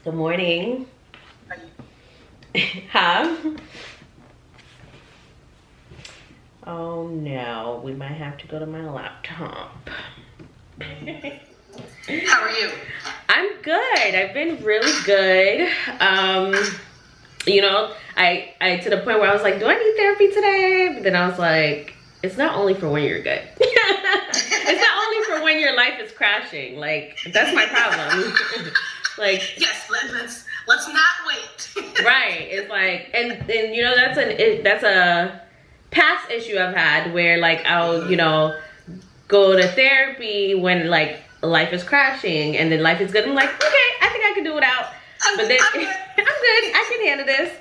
Good morning. Huh? Oh no, we might have to go to my laptop. How are you? I'm good. I've been really good. You know, I to the point where I was like, do I need therapy today? But then I was like, it's not only for when you're good. It's not only for when your life is crashing. Like, that's my problem. Like, yes, let's not wait. right. It's like, and you know, that's a past issue I've had where like I'll, you know, go to therapy when like life is crashing and then life is good. I'm like, okay, I think I can do without. But then I'm good. I can handle this.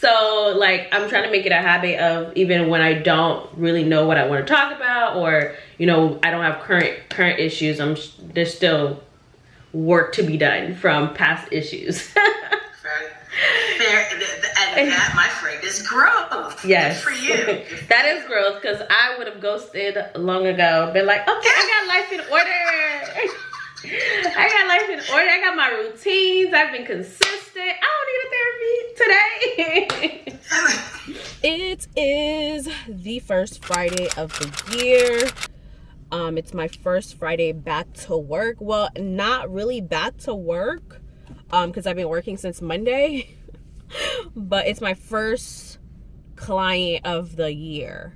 So like I'm trying to make it a habit of even when I don't really know what I want to talk about, or you know I don't have current issues. There's still work to be done from past issues. Fair. And that, my friend, is growth. Yes. Good for you. That is growth, because I would have ghosted long ago. Been like, okay, I got life in order. I got life in order. I got my routines. I've been consistent. I don't need a therapy today. It is the first Friday of the year. It's my first Friday back to work. Well, not really back to work, because I've been working since Monday. But it's my first client of the year.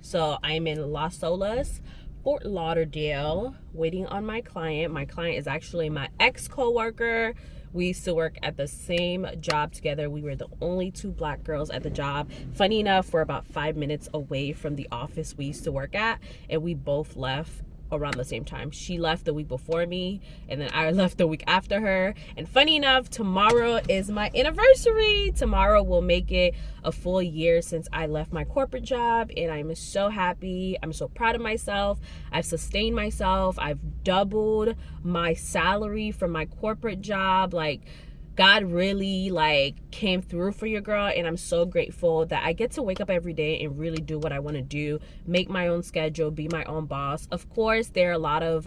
So I'm in Las Olas, Fort Lauderdale, waiting on my client. My client is actually my ex-coworker. We used to work at the same job together. We were the only two black girls at the job. Funny enough, we're about 5 minutes away from the office we used to work at, and we both left around the same time. She left the week before me, and then I left the week after her. And funny enough, tomorrow is my anniversary. Tomorrow will make it a full year since I left my corporate job, and I'm so happy. I'm so proud of myself. I've sustained myself. I've doubled my salary from my corporate job. Like, God really like came through for your girl, and I'm so grateful that I get to wake up every day and really do what I want to do, make my own schedule, be my own boss. Of course, there are a lot of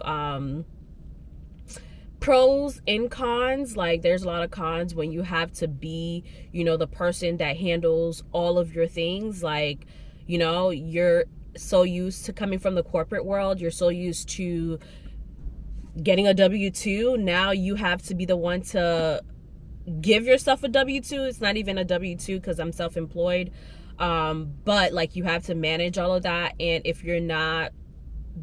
pros and cons. Like, there's a lot of cons when you have to be, you know, the person that handles all of your things. Like, you know, you're so used to coming from the corporate world, you're so used to getting a W-2. Now you have to be the one to give yourself a W-2. It's not even a W-2 because I'm self-employed, but like you have to manage all of that. And if you're not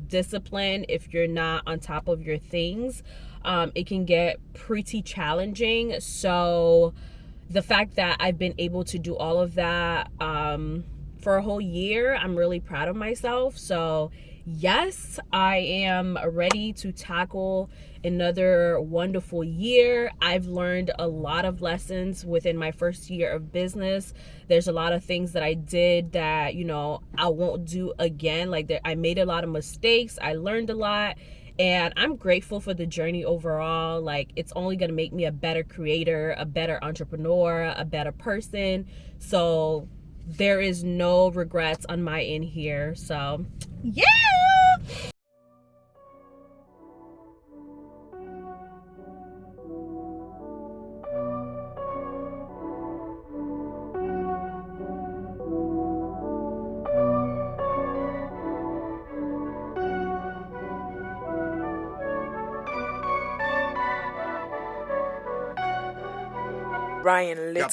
disciplined, if you're not on top of your things, it can get pretty challenging. So the fact that I've been able to do all of that for a whole year, I'm really proud of myself. So yes, I am ready to tackle another wonderful year. I've learned a lot of lessons within my first year of business. There's a lot of things that I did that, you know, I won't do again. Like, I made a lot of mistakes. I learned a lot, and I'm grateful for the journey overall. Like, it's only going to make me a better creator, a better entrepreneur, a better person. So there is no regrets on my end here. So yeah. Ryan Little.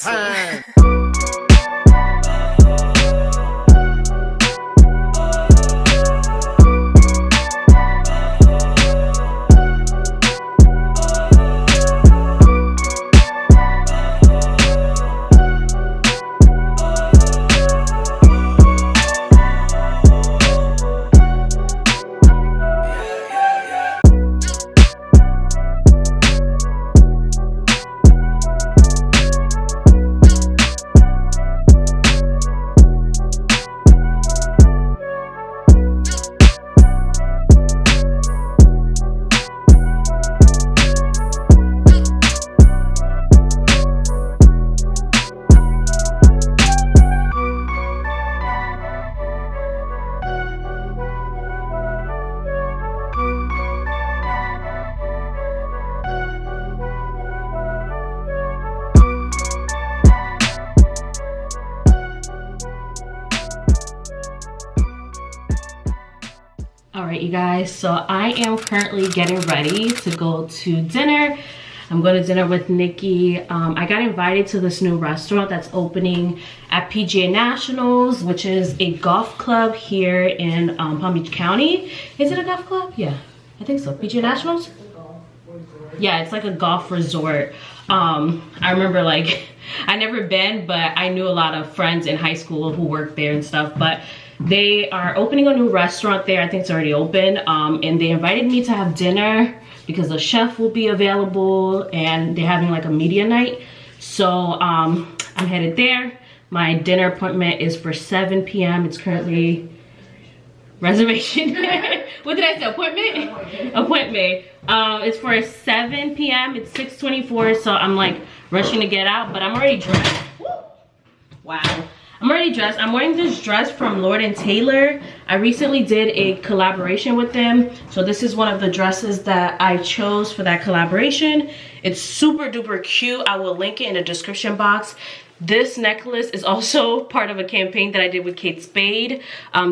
Alright, you guys, so I am currently getting ready to go to dinner. I'm going to dinner with Nikki. I got invited to this new restaurant that's opening at PGA Nationals, which is a golf club here in Palm Beach County. Is it a golf club? Yeah, I think so. PGA Nationals? Yeah, it's like a golf resort. I remember, like, I never been, but I knew a lot of friends in high school who worked there and stuff. But they are opening a new restaurant there. I think it's already open. And they invited me to have dinner because the chef will be available, and they're having like a media night. So I'm headed there. My dinner appointment is for 7 p.m. It's currently reservation. What did I say? Appointment? Appointment. It's for 7 p.m. It's 6:24, so I'm like rushing to get out, but I'm already dressed. Wow. I'm already dressed. I'm wearing this dress from Lord & Taylor. I recently did a collaboration with them. So this is one of the dresses that I chose for that collaboration. It's super duper cute. I will link it in the description box. This necklace is also part of a campaign that I did with Kate Spade.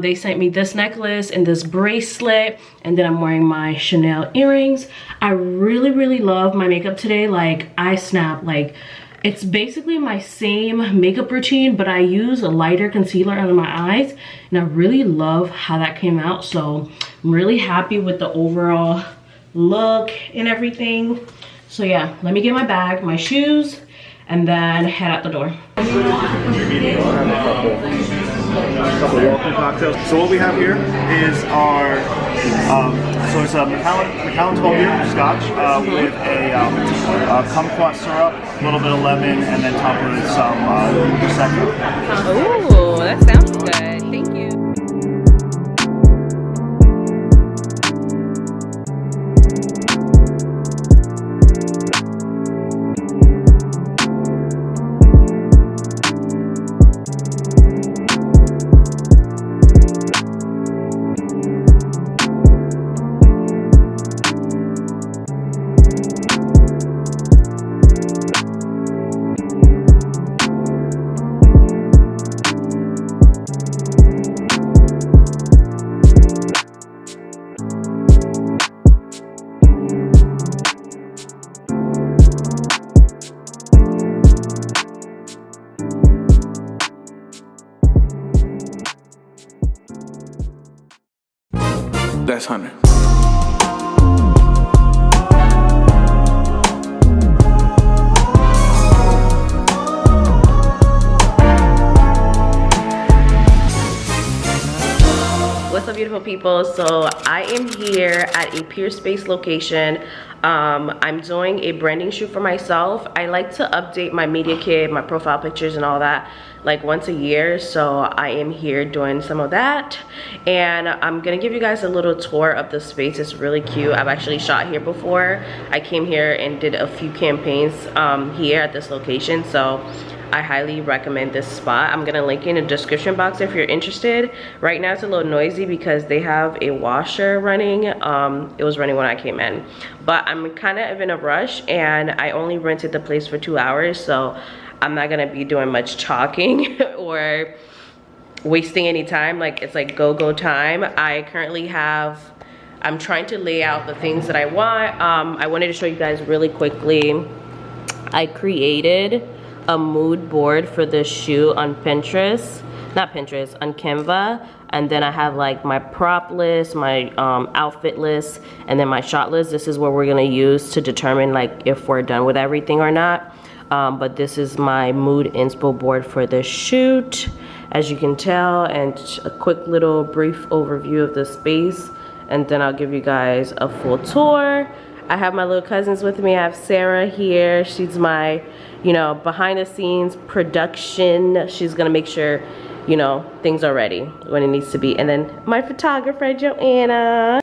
They sent me this necklace and this bracelet, and then I'm wearing my Chanel earrings. I really love my makeup today. Like, I snap. Like, it's basically my same makeup routine, but I use a lighter concealer under my eyes, and I really love how that came out. So I'm really happy with the overall look and everything. So yeah, let me get my bag, my shoes, and then head out the door. A couple welcome cocktails. So what we have here is our, so it's a Macallan 12-year Scotch with a kumquat syrup, a little bit of lemon, and then topped with some Prosecco. Ooh, that sounds good. Thank you. That's Hunter. What's up, beautiful people? So I am here at a Peer Space location. I'm doing a branding shoot for myself. I like to update my media kit, my profile pictures and all that like once a year. So I am here doing some of that, and I'm gonna give you guys a little tour of the space. It's really cute. I've actually shot here before. I came here and did a few campaigns here at this location, so I highly recommend this spot. I'm gonna link in the description box if you're interested. Right now it's a little noisy because they have a washer running. It was running when I came in, but I'm kind of in a rush, and I only rented the place for 2 hours, so I'm not gonna be doing much talking or wasting any time. Like, it's like go time. I currently have, I'm trying to lay out the things that I want. I wanted to show you guys really quickly. I created a mood board for this shoot on Pinterest, not Pinterest, on Canva, and then I have like my prop list, my outfit list, and then my shot list. This is what we're gonna use to determine like if we're done with everything or not. But this is my mood inspo board for this shoot, as you can tell, and a quick little brief overview of the space, and then I'll give you guys a full tour. I have my little cousins with me. I have Sarah here. She's my, you know, behind the scenes production. She's gonna make sure, you know, things are ready when it needs to be. And then my photographer, Joanna.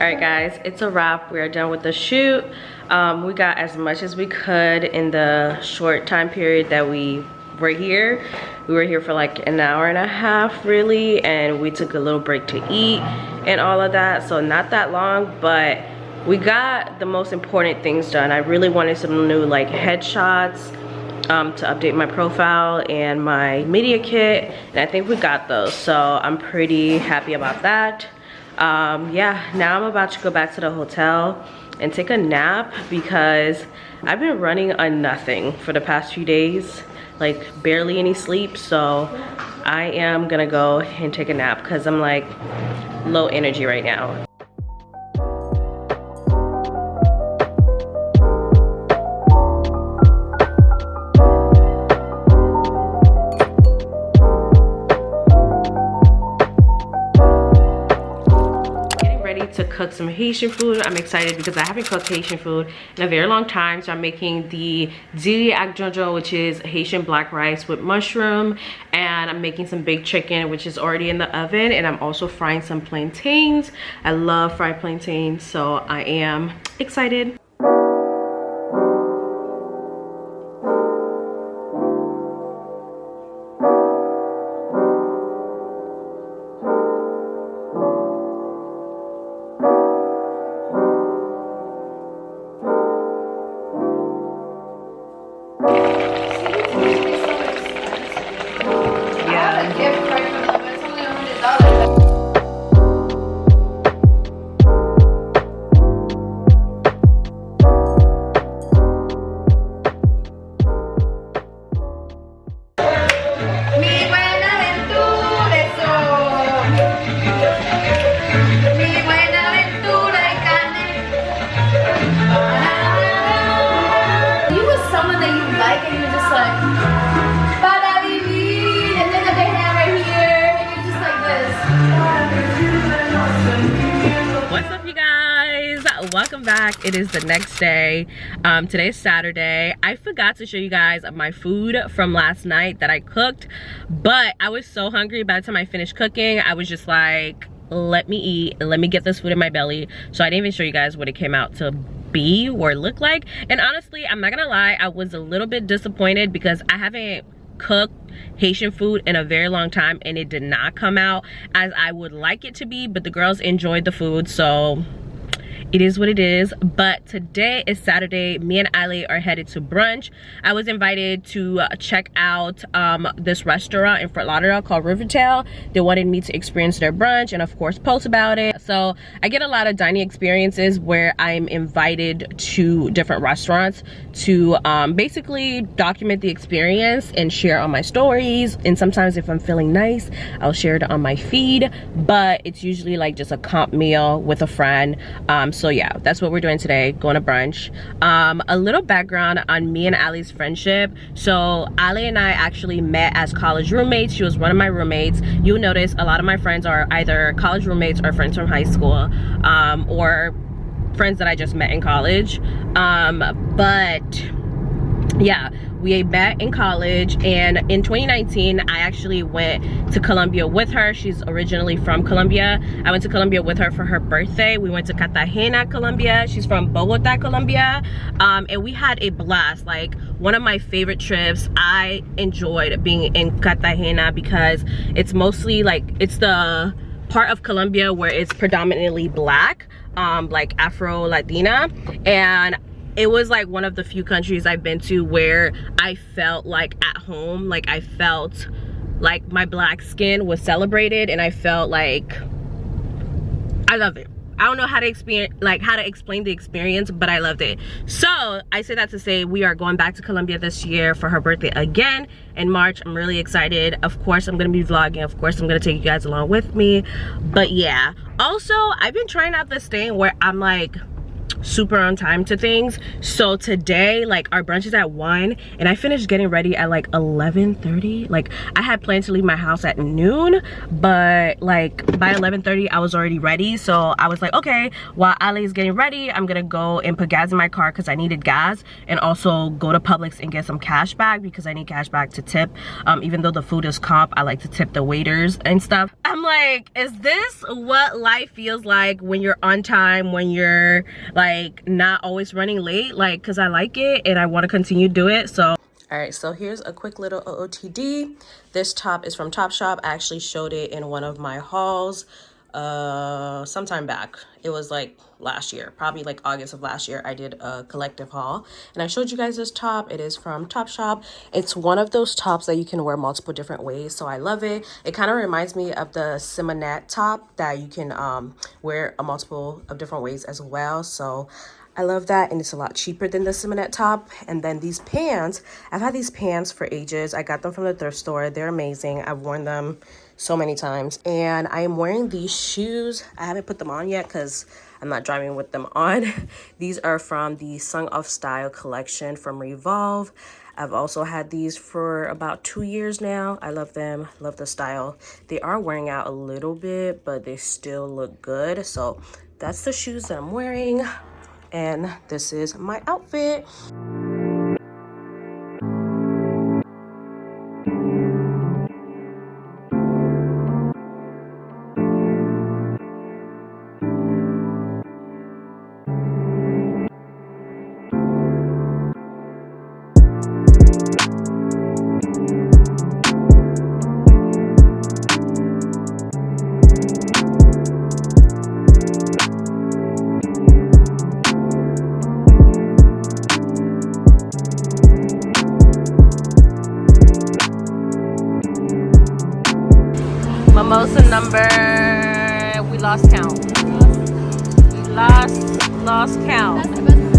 Alright guys, it's a wrap. We are done with the shoot. We got as much as we could in the short time period that we were here. We were here for like an hour and a half really, and we took a little break to eat and all of that, so not that long, but we got the most important things done. I really wanted some new like headshots to update my profile and my media kit, and I think we got those, so I'm pretty happy about that. Yeah, now I'm about to go back to the hotel and take a nap because I've been running on nothing for the past few days, like barely any sleep. So I am gonna go and take a nap because I'm like low energy right now. To cook some Haitian food. I'm excited because I haven't cooked Haitian food in a very long time, so I'm making the dili ak jojo, which is Haitian black rice with mushroom, and I'm making some baked chicken, which is already in the oven, and I'm also frying some plantains. I love fried plantains, so I am excited. Welcome back. It is the next day. Today's Saturday. I forgot to show you guys my food from last night that I cooked, but I was so hungry by the time I finished cooking. I was just like, let me eat, let me get this food in my belly. So I didn't even show you guys what it came out to be or look like. And honestly, I'm not gonna lie, I was a little bit disappointed because I haven't cooked Haitian food in a very long time and it did not come out as I would like it to be, but the girls enjoyed the food, so it is what it is. But today is Saturday. Me and Ali are headed to brunch. I was invited to check out this restaurant in Fort Lauderdale called RIVERTAIL. They wanted me to experience their brunch and of course post about it. So I get a lot of dining experiences where I'm invited to different restaurants to basically document the experience and share on my stories. And sometimes if I'm feeling nice, I'll share it on my feed, but it's usually like just a comp meal with a friend. So yeah, that's what we're doing today, going to brunch. A little background on me and Ali's friendship. So Ali and I actually met as college roommates. She was one of my roommates. You'll notice a lot of my friends are either college roommates or friends from high school, or friends that I just met in college. But yeah, we met in college, and in 2019 I actually went to Colombia with her. She's originally from Colombia. I went to Colombia with her for her birthday. We went to Cartagena, Colombia. She's from Bogota, Colombia, and we had a blast. Like, one of my favorite trips. I enjoyed being in Cartagena because it's mostly like, it's the part of Colombia where it's predominantly black, like Afro-Latina, and it was like one of the few countries I've been to where I felt like at home. Like, I felt like my black skin was celebrated, and I felt like I loved it. I don't know how to explain the experience, but I loved it. So I say that to say we are going back to Colombia this year for her birthday again in March. I'm really excited. Of course I'm gonna be vlogging. Of course I'm gonna take you guys along with me. But yeah, also I've been trying out this thing where I'm like super on time to things. So today, like, our brunch is at 1 and I finished getting ready at like 11:30. Like, I had planned to leave my house at noon, but like by 11:30 I was already ready. So I was like, okay, while Ali is getting ready, I'm gonna go and put gas in my car because I needed gas, and also go to Publix and get some cash back because I need cash back to tip. Even though the food is comp, I like to tip the waiters and stuff. I'm like, is this what life feels like when you're on time, when you're like not always running late? Like, because I like it and I want to continue to do it. So all right, so here's a quick little OOTD. This top is from Topshop. I actually showed it in one of my hauls sometime back. It was like last year, probably like August of last year. I did a collective haul and I showed you guys this top. It is from Topshop. It's one of those tops that you can wear multiple different ways, so I love it. It kind of reminds me of the Simonette top that you can wear a multiple of different ways as well. So I love that, and it's a lot cheaper than the Simonette top. And then these pants, I've had these pants for ages. I got them from the thrift store. They're amazing. I've worn them so many times. And I am wearing these shoes. I haven't put them on yet because I'm not driving with them on. These are from the Song of Style collection from Revolve. I've also had these for about 2 years now. I love them, love the style. They are wearing out a little bit, but they still look good. So that's the shoes that I'm wearing. And this is my outfit. Mimosa number, we lost count. We lost count. That's the best thing.